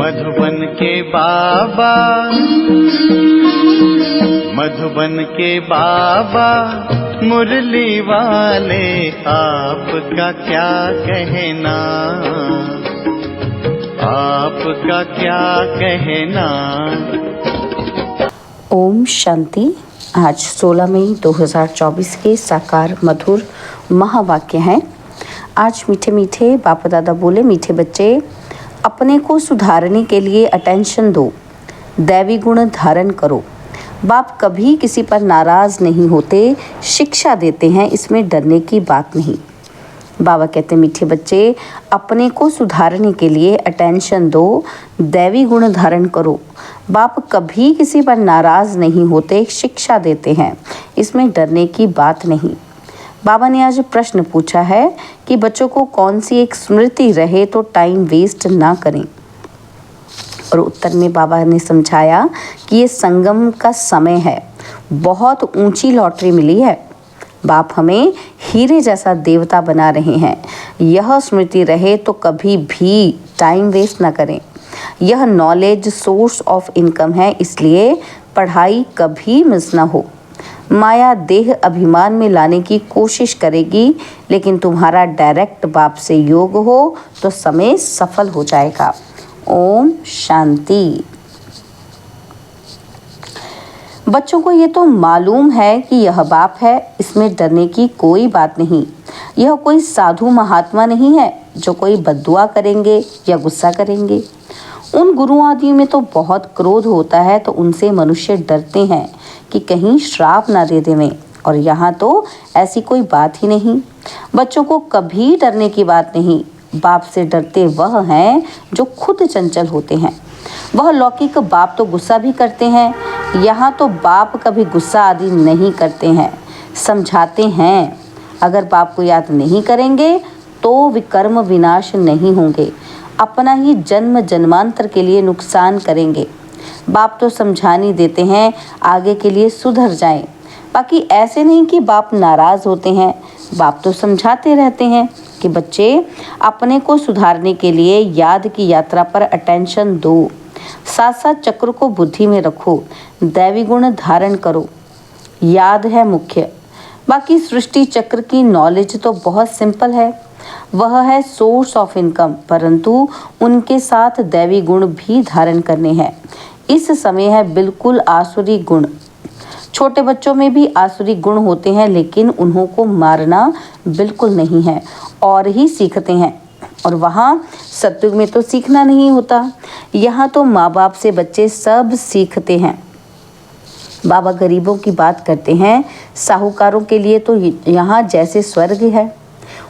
मधुबन के बाबा, मधुबन के बाबा मुरली वाले, आपका क्या कहना, आपका क्या कहना। ओम शांति। आज 16 मई 2024 के साकार मधुर महावाक्य हैं। आज मीठे मीठे बाप दादा बोले, मीठे बच्चे अपने को सुधारने के लिए अटेंशन दो, दैवी गुण धारण करो। बाप कभी किसी पर नाराज नहीं होते, शिक्षा देते हैं, इसमें डरने की बात नहीं। बाबा कहते हैं, मीठे बच्चे अपने को सुधारने के लिए अटेंशन दो, दैवी गुण धारण करो। बाप कभी किसी पर नाराज नहीं होते, शिक्षा देते हैं, इसमें डरने की बात नहीं। बाबा ने आज प्रश्न पूछा है कि बच्चों को कौन सी एक स्मृति रहे तो टाइम वेस्ट ना करें। और उत्तर में बाबा ने समझाया कि ये संगम का समय है, बहुत ऊंची लॉटरी मिली है। बाप हमें हीरे जैसा देवता बना रहे हैं। यह स्मृति रहे तो कभी भी टाइम वेस्ट ना करें। यह नॉलेज सोर्स ऑफ इनकम है, इसलिए पढ़ाई कभी मिस ना हो। माया देह अभिमान में लाने की कोशिश करेगी, लेकिन तुम्हारा डायरेक्ट बाप से योग हो तो समय सफल हो जाएगा। ओम शांति। बच्चों को ये तो मालूम है कि यह बाप है, इसमें डरने की कोई बात नहीं। यह कोई साधु महात्मा नहीं है जो कोई बद्दुआ करेंगे या गुस्सा करेंगे। उन गुरु आदि में तो बहुत क्रोध होता है, तो उनसे मनुष्य डरते हैं कि कहीं श्राप ना दे देवें, और यहाँ तो ऐसी कोई बात ही नहीं। बच्चों को कभी डरने की बात नहीं। बाप से डरते वह हैं जो खुद चंचल होते हैं। वह लौकिक बाप तो गुस्सा भी करते हैं, यहाँ तो बाप कभी गुस्सा आदि नहीं करते हैं, समझाते हैं। अगर बाप को याद नहीं करेंगे तो विकर्म विनाश नहीं होंगे, अपना ही जन्म जन्मांतर के लिए नुकसान करेंगे। बाप तो समझानी देते हैं, आगे के लिए सुधर जाएं। बाकी ऐसे नहीं कि बाप नाराज़ होते हैं, बाप तो समझाते रहते हैं कि बच्चे अपने को सुधारने के लिए याद की यात्रा पर अटेंशन दो, साथ साथ चक्र को बुद्धि में रखो, दैवी गुण धारण करो। याद है मुख्य, बाकी सृष्टि चक्र की नॉलेज तो बहुत सिंपल है, वह है सोर्स ऑफ इनकम, परंतु उनके साथ दैवी गुण भी धारण करने हैं। इस समय है बिल्कुल आसुरी गुण। छोटे बच्चों में भी आसुरी गुण होते हैं, लेकिन उन्हों को मारना बिल्कुल नहीं है, और ही सीखते हैं। और वहाँ सत्युग में तो सीखना नहीं होता, यहाँ तो माँ बाप से बच्चे सब सीखते हैं। बाबा गरीबों की बात करते हैं, साहूकारों के लिए तो यहाँ जैसे स्वर्ग है।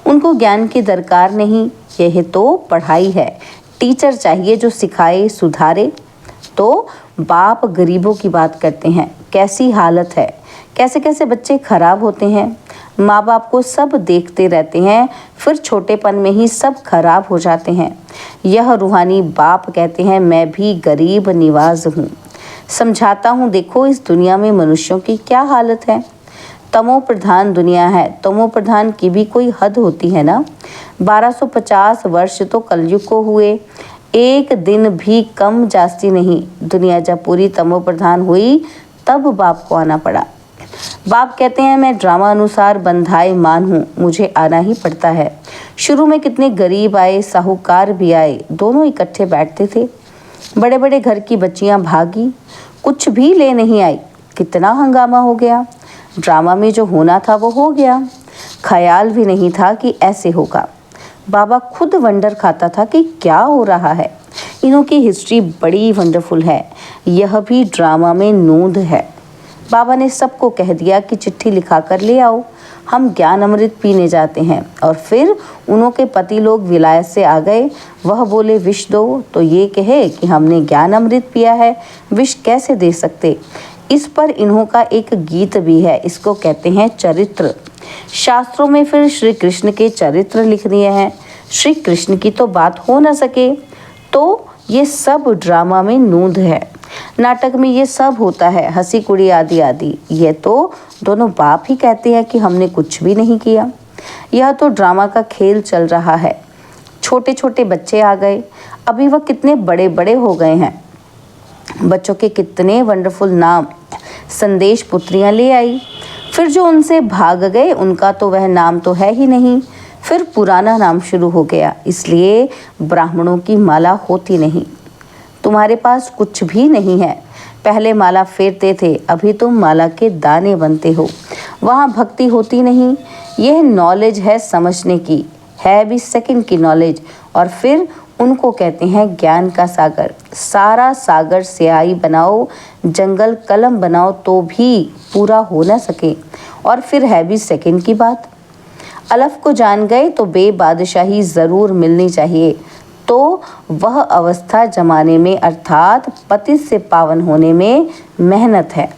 उनको ज्ञान की दरकार नहीं, यह तो पढ़ाई है। टीचर चाहिए जो सिखाए सुधारे। तो बाप गरीबों की बात करते हैं, कैसी हालत है, कैसे कैसे बच्चे खराब होते हैं। माँ बाप को सब देखते रहते हैं, फिर छोटेपन में ही सब खराब हो जाते हैं। यह रूहानी बाप कहते हैं, मैं भी गरीब निवाज हूँ, समझाता हूँ। देखो इस दुनिया में मनुष्यों की क्या हालत है। तमो प्रधान दुनिया है, तमो प्रधान की भी कोई हद होती है ना। 1250 वर्ष तो कलयुग को हुए, एक दिन भी कम जास्ती नहीं। दुनिया जब पूरी तमो प्रधान हुई तब बाप को आना पड़ा। बाप कहते हैं, मैं ड्रामा अनुसार बंधाए मान हूँ, मुझे आना ही पड़ता है। शुरू में कितने गरीब आए, साहूकार भी आए, दोनों इकट्ठे बैठते थे। बड़े बड़े घर की बच्चियाँ भागी, कुछ भी ले नहीं आई। कितना हंगामा हो गया। ड्रामा में जो होना था वो हो गया, ख्याल भी नहीं था कि ऐसे होगा। बाबा खुद वंडर खाता था कि क्या हो रहा है। इन्हों की हिस्ट्री बड़ी वंडरफुल है, यह भी ड्रामा में नोंद है। बाबा ने सबको कह दिया कि चिट्ठी लिखा कर ले आओ, हम ज्ञान अमृत पीने जाते हैं। और फिर उन्हों के पति लोग विलायत से आ गए। वह बोले विष दो, तो ये कहे कि हमने ज्ञान अमृत पिया है, विष कैसे दे सकते। इस पर इन्हों का एक गीत भी है, इसको कहते हैं चरित्र। शास्त्रों में फिर श्री कृष्ण के चरित्र लिख दिए हैं। श्री कृष्ण की तो बात हो न सके, तो ये सब ड्रामा में नोंद है। नाटक में ये सब होता है, हंसी कुड़ी आदि आदि। ये तो दोनों बाप ही कहते हैं कि हमने कुछ भी नहीं किया। यह तो ड्रामा का खेल चल रहा है। छोटे छोटे बच्चे आ गए, अभी वह कितने बड़े बड़े हो गए हैं। बच्चों के कितने वंडरफुल नाम संदेश पुत्रियां ले आई। फिर जो उनसे भाग गए उनका तो वह नाम तो है ही नहीं। फिर पुराना नाम शुरू हो गया, इसलिए ब्राह्मणों की माला होती नहीं। तुम्हारे पास कुछ भी नहीं है। पहले माला फेरते थे, अभी तुम माला के दाने बनते हो। वहाँ भक्ति होती नहीं। यह नॉलेज है समझने की, है भी सेकंड की नॉलेज। और फिर उनको कहते हैं ज्ञान का सागर। सारा सागर स्याही बनाओ, जंगल कलम बनाओ तो भी पूरा हो ना सके। और फिर है भी सेकंड की बात। अलफ को जान गए तो बेबादशाही ज़रूर मिलनी चाहिए। तो वह अवस्था जमाने में अर्थात पतित से पावन होने में मेहनत है।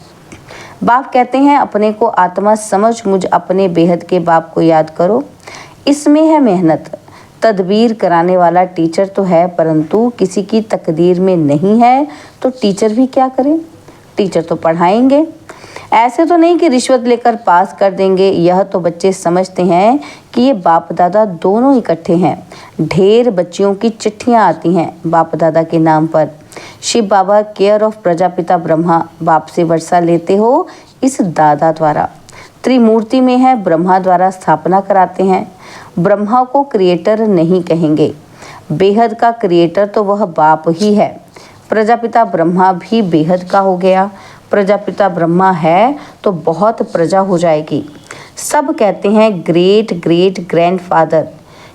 बाप कहते हैं अपने को आत्मा समझ मुझ अपने बेहद के बाप को याद करो। इसमें है मेहनत। तदबीर कराने वाला टीचर तो है, परंतु किसी की तकदीर में नहीं है तो टीचर भी क्या करे। टीचर तो पढ़ाएंगे, ऐसे तो नहीं कि रिश्वत लेकर पास कर देंगे। यह तो बच्चे समझते हैं कि ये बाप दादा दोनों इकट्ठे हैं। ढेर बच्चियों की चिट्ठियां आती हैं बाप दादा के नाम पर। शिव बाबा केयर ऑफ प्रजापिता ब्रह्मा, बाप से वर्षा लेते हो इस दादा द्वारा। त्रिमूर्ति में है, ब्रह्मा द्वारा स्थापना कराते हैं। ब्रह्मा को क्रिएटर नहीं कहेंगे, बेहद का क्रिएटर तो वह बाप ही है। प्रजापिता ब्रह्मा भी बेहद का हो गया। प्रजापिता ब्रह्मा है तो बहुत प्रजा हो जाएगी। सब कहते हैं ग्रेट ग्रेट ग्रैंडफादर।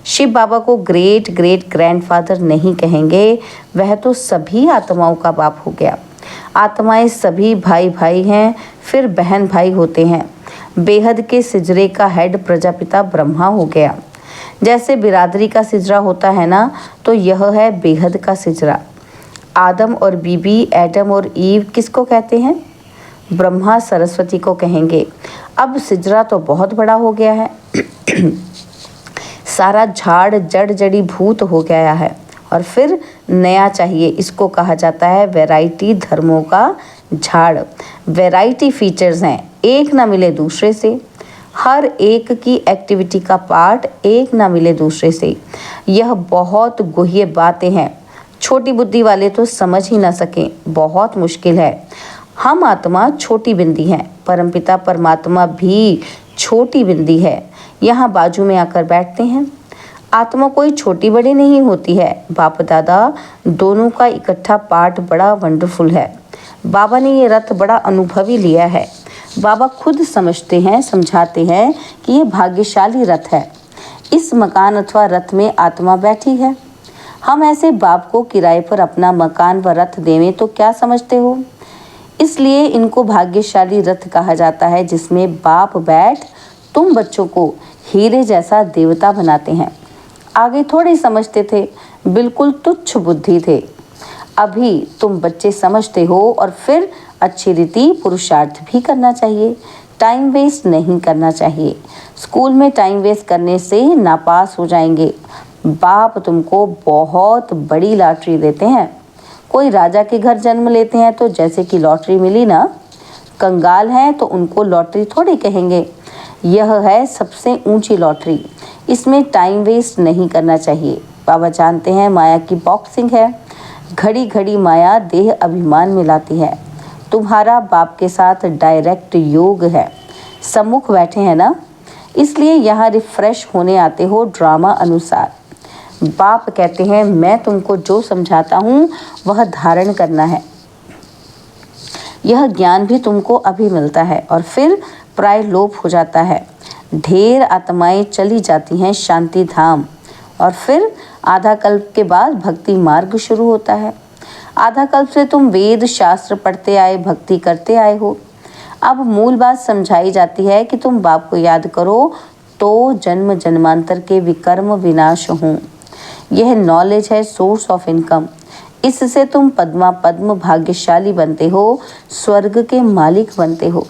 शिव बाबा को ग्रेट ग्रेट ग्रैंडफादर नहीं कहेंगे, वह तो सभी आत्माओं का बाप हो गया। आत्माएं सभी भाई भाई हैं, फिर बहन भाई होते हैं। बेहद के सिजरे का हेड प्रजापिता ब्रह्मा हो गया। जैसे बिरादरी का सिजरा होता है ना, तो यह है बेहद का सिजरा। आदम और बीबी, एडम और ईव किसको कहते हैं? ब्रह्मा सरस्वती को कहेंगे। अब सिजरा तो बहुत बड़ा हो गया है। सारा झाड़ जड़ जड़ी भूत हो गया है और फिर नया चाहिए। इसको कहा जाता है वैरायटी धर्मों का झाड़। वैरायटी फीचर्स हैं, एक ना मिले दूसरे से। हर एक की एक्टिविटी का पार्ट एक ना मिले दूसरे से। यह बहुत गुह्य बातें हैं, छोटी बुद्धि वाले तो समझ ही ना सकें, बहुत मुश्किल है। हम आत्मा छोटी बिंदी हैं, परमपिता परमात्मा भी छोटी बिंदी है। यहाँ बाजू में आकर बैठते हैं। आत्मा कोई छोटी बड़ी नहीं होती है। बाप दादा दोनों का इकट्ठा पार्ट बड़ा वंडरफुल है। बाबा ने ये रथ बड़ा अनुभवी लिया है। बाबा खुद समझते हैं, समझाते हैं कि ये भाग्यशाली रथ है। इस मकान अथवा रथ में आत्मा बैठी है। हम ऐसे बाप को किराए पर अपना मकान व रथ देवें तो क्या समझते हो? इसलिए इनको भाग्यशाली रथ कहा जाता है, जिसमें बाप बैठ तुम बच्चों को हीरे जैसा देवता बनाते हैं। आगे थोड़े समझते थे, बिल्कुल तुच्छ बुद्धि थे। अभी तुम बच्चे समझते हो और फिर अच्छी रीति पुरुषार्थ भी करना चाहिए। टाइम वेस्ट नहीं करना चाहिए। स्कूल में टाइम वेस्ट करने से नापास हो जाएंगे। बाप तुमको बहुत बड़ी लॉटरी देते हैं। कोई राजा के घर जन्म लेते हैं तो जैसे कि लॉटरी मिली ना, कंगाल हैं तो उनको लॉटरी थोड़ी कहेंगे। यह है सबसे ऊंची लॉटरी। इसमें टाइम वेस्ट नहीं करना चाहिए। बाबा जानते हैं माया की बॉक्सिंग है। घड़ी घड़ी माया देह अभिमान में लाती है। तुम्हारा बाप के साथ डायरेक्ट योग है। सम्मुख बैठे हैं ना, इसलिए यहाँ रिफ्रेश होने आते हो ड्रामा अनुसार। बाप कहते हैं मैं तुमको जो समझाता हूँ वह धारण करना है। यह ज्ञान भी तुमको अभी मिलता है और फिर प्राय लोप हो जाता है। ढेर आत्माएं चली जाती हैं शांति धाम और फिर आधा कल्प के बाद भक्ति मार्ग शुरू होता है। आधा कल्प से तुम वेद शास्त्र पढ़ते आए, भक्ति करते आए हो। अब मूल बात समझाई जाती है कि तुम बाप को याद करो तो जन्म जन्मांतर के विकर्म विनाश हों। यह नॉलेज है सोर्स ऑफ इनकम। इससे तुम पद्मा पद्म भाग्यशाली बनते हो, स्वर्ग के मालिक बनते हो।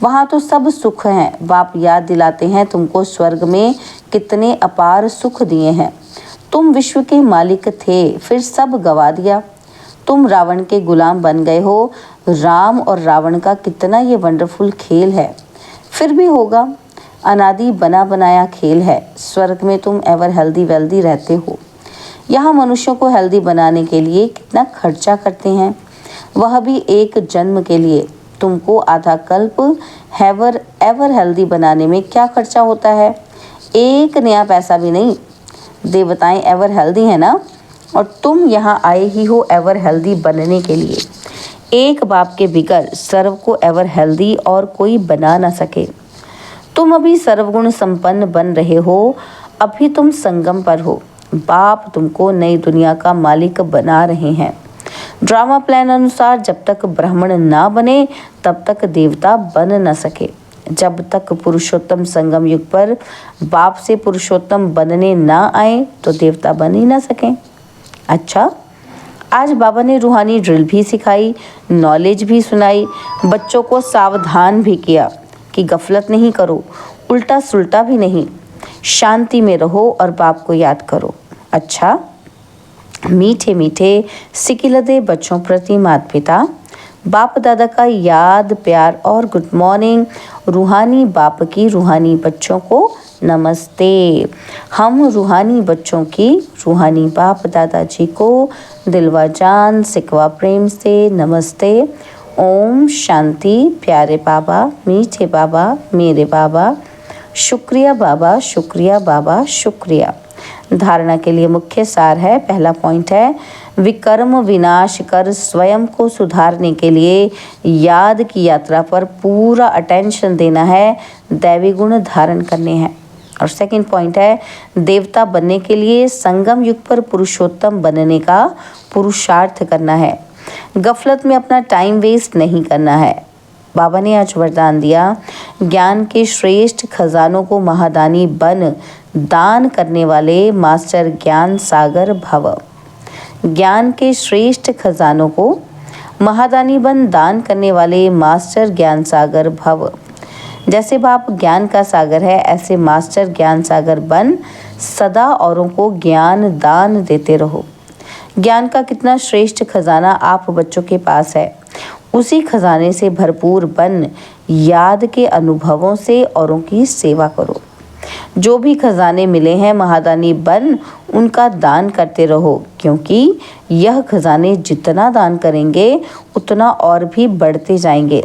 वहाँ तो सब सुख हैं। बाप याद दिलाते हैं तुमको स्वर्ग में कितने अपार सुख दिए हैं। तुम विश्व के मालिक थे, फिर सब गवा दिया। तुम रावण के गुलाम बन गए हो। राम और रावण का कितना ये वंडरफुल खेल है। फिर भी होगा, अनादि बना बनाया खेल है। स्वर्ग में तुम एवर हेल्दी वेल्दी रहते हो। यहाँ मनुष्यों को हेल्दी बनाने के लिए कितना खर्चा करते हैं, वह भी एक जन्म के लिए। तुमको आधा कल्प हैवर एवर हेल्दी बनाने में क्या खर्चा होता है? एक नया पैसा भी नहीं। देवताएं एवर हेल्दी है ना, और तुम यहाँ आए ही हो एवर हेल्दी बनने के लिए। एक बाप के बिगर सर्व को एवर हेल्दी और कोई बना ना सके। तुम अभी सर्वगुण संपन्न बन रहे हो, अभी तुम संगम पर हो। बाप तुमको नई दुनिया का मालिक बना रहे हैं। ड्रामा प्लान अनुसार जब तक ब्राह्मण ना बने तब तक देवता बन न सके। जब तक पुरुषोत्तम संगम युग पर बाप से पुरुषोत्तम बनने ना आए तो देवता बन ही ना सके। अच्छा, आज बाबा ने रूहानी ड्रिल भी सिखाई, नॉलेज भी सुनाई, बच्चों को सावधान भी किया कि गफलत नहीं करो, उल्टा सुल्टा भी नहीं, शांति में रहो और बाप को याद करो। अच्छा, मीठे मीठे सिकिलदे बच्चों प्रति माता पिता, बाप दादा का याद प्यार और गुड मॉर्निंग। रूहानी बाप की रूहानी बच्चों को नमस्ते। हम रूहानी बच्चों की रूहानी बाप दादाजी को दिलवा जान सिकवा प्रेम से नमस्ते। ओम शांति। प्यारे बाबा, मीठे बाबा, मेरे बाबा, शुक्रिया बाबा, शुक्रिया बाबा, शुक्रिया। धारणा के लिए मुख्य सार है, पहला पॉइंट है, विकर्म विनाश कर स्वयं को सुधारने के लिए याद की यात्रा पर पूरा अटेंशन देना है, दैवी गुण धारण करने हैं। और सेकंड पॉइंट है, देवता बनने के लिए संगम युग पर पुरुषोत्तम बनने का पुरुषार्थ करना है। गफलत में अपना टाइम वेस्ट नहीं करना है। बाबा ने आज वरदान दिया, ज्ञान के श्रेष्ठ खजानों को महादानी बन दान करने वाले मास्टर ज्ञान सागर भव। ज्ञान के श्रेष्ठ खजानों को महादानी बन दान करने वाले मास्टर ज्ञान सागर भव। जैसे बाप ज्ञान का सागर है, ऐसे मास्टर ज्ञान सागर बन सदा औरों को ज्ञान दान देते रहो। ज्ञान का कितना श्रेष्ठ खजाना आप बच्चों के पास है, उसी खजाने से भरपूर बन याद के अनुभवों से औरों की सेवा करो। जो भी खजाने मिले हैं महादानी बन उनका दान करते रहो, क्योंकि यह खजाने जितना दान करेंगे उतना और भी बढ़ते जाएंगे।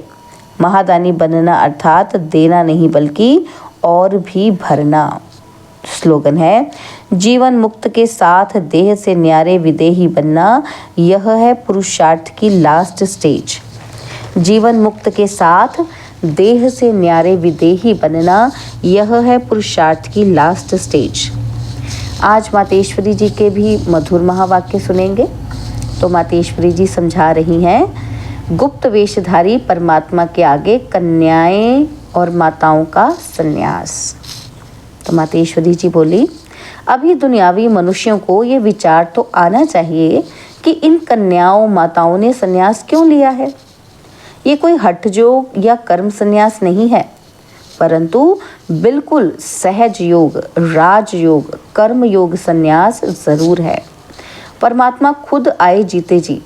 महादानी बनना अर्थात देना नहीं बल्कि और भी भरना। स्लोगन है, जीवन मुक्त के साथ देह से न्यारे विदेही बनना, यह है पुरुषार्थ की लास्ट स्टेज। जीवन मुक्त के साथ देह से न्यारे विदेही बनना, यह है पुरुषार्थ की लास्ट स्टेज। आज मातेश्वरी जी के भी मधुर महावाक्य सुनेंगे। तो मातेश्वरी जी समझा रही हैं, गुप्त वेशधारी परमात्मा के आगे कन्याएं और माताओं का संन्यास। तो मातेश्वरी जी बोली, अभी दुनियावी मनुष्यों को ये विचार तो आना चाहिए कि इन कन्याओं माताओं ने संन्यास क्यों लिया है। ये कोई हठ योग या कर्म संन्यास नहीं है, परंतु बिल्कुल सहज योग, राज योग, कर्म योग संन्यास जरूर है। परमात्मा खुद आए जीते जी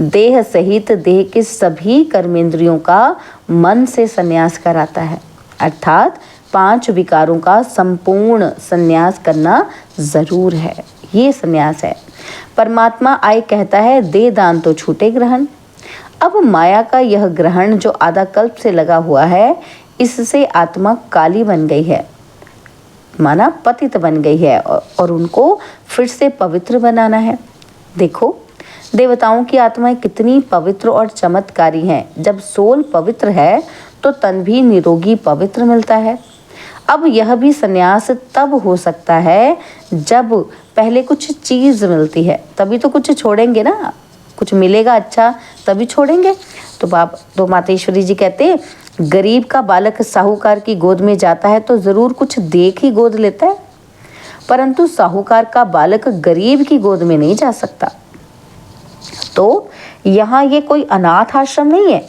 देह सहित देह के सभी कर्मेंद्रियों का मन से संन्यास कराता है, अर्थात 5 विकारों का संपूर्ण संन्यास करना जरूर है। ये संन्यास है। परमात्मा आए कहता है, दे दान तो छूटे ग्रहण। अब माया का यह ग्रहण जो आधा कल्प से लगा हुआ है, इससे आत्मा काली बन गई है, माना पतित बन गई है, और उनको फिर से पवित्र बनाना है। देखो, देवताओं की आत्माएं कितनी पवित्र और चमत्कारी हैं। जब सोल पवित्र है तो तन भी निरोगी पवित्र मिलता है। अब यह भी संन्यास तब हो सकता है जब पहले कुछ चीज़ मिलती है, तभी तो कुछ छोड़ेंगे ना, कुछ मिलेगा अच्छा तभी छोड़ेंगे। तो मातेश्वरी जी कहते, गरीब का बालक साहूकार की गोद में जाता है तो ज़रूर कुछ देख ही गोद लेता है, परंतु साहूकार का बालक गरीब की गोद में नहीं जा सकता। तो यहाँ ये कोई अनाथ आश्रम नहीं है,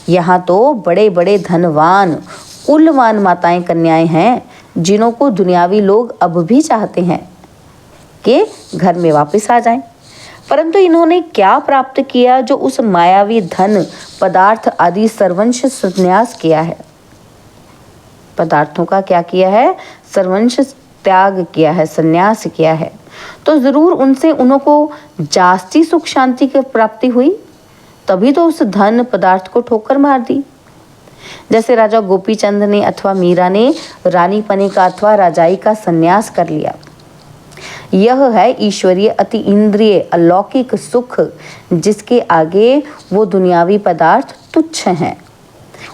यहाँ तो बड़े बड़े धनवान कुलवान माताएं कन्याएं हैं, जिन्हों को दुनियावी लोग अब भी चाहते हैं कि घर में वापस आ जाएं। परंतु इन्होंने क्या प्राप्त किया जो उस मायावी धन पदार्थ आदि सर्वंश संन्यास किया है। पदार्थों का क्या किया है? सर्वंश त्याग किया है, संन्यास किया है, तो ज़रूर उनसे उनको जास्ती सुख शांति की प्राप्ति हुई, तभी तो उस धन पदार्थ को ठोकर मार दी। जैसे राजा गोपीचंद ने अथवा मीरा ने रानी पने का अथवा राजाई का संन्यास कर लिया। यह है ईश्वरीय अति इंद्रिय अलौकिक सुख, जिसके आगे वो दुनियावी पदार्थ तुच्छ हैं।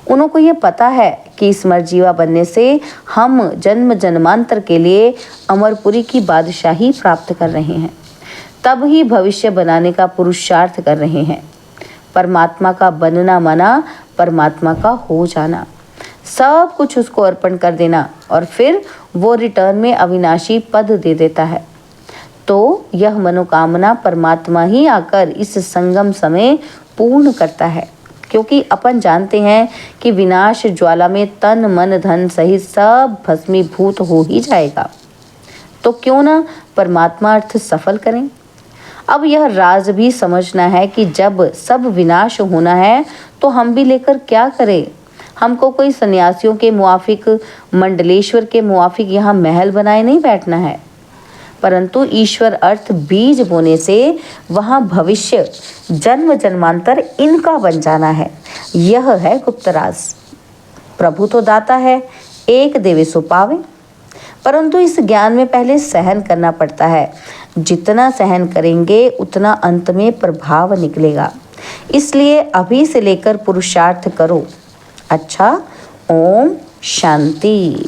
उनको ये पता है कि स्मरजीवा बनने से हम जन्म जन्मांतर के लिए अमरपुरी की बादशाही प्राप्त कर रहे हैं, तब ही भविष्य बनाने का पुरुषार्थ कर रहे हैं। परमात्मा का बनना माना परमात्मा का हो जाना, सब कुछ उसको अर्पण कर देना, और फिर वो रिटर्न में अविनाशी पद दे देता है। तो यह मनोकामना परमात्मा ही आकर इस संगम समय पूर्ण करता है, क्योंकि अपन जानते हैं कि विनाश ज्वाला में तन मन धन सहित सब भस्मीभूत हो ही जाएगा। तो क्यों ना परमात्मा अर्थ सफल करें। अब यह राज भी समझना है कि जब सब विनाश होना है तो हम भी लेकर क्या करें। हमको कोई सन्यासियों के मुआफिक, मंडलेश्वर के मुआफिक यहाँ महल बनाए नहीं बैठना है, परंतु ईश्वर अर्थ बीज बोने से वहाँ भविष्य जन्म जन्मांतर इनका बन जाना है। यह है गुप्त राज। प्रभु तो दाता है, एक देवे सो पावे, परंतु इस ज्ञान में पहले सहन करना पड़ता है। जितना सहन करेंगे उतना अंत में प्रभाव निकलेगा। इसलिए अभी से लेकर पुरुषार्थ करो। अच्छा, ओम शांति।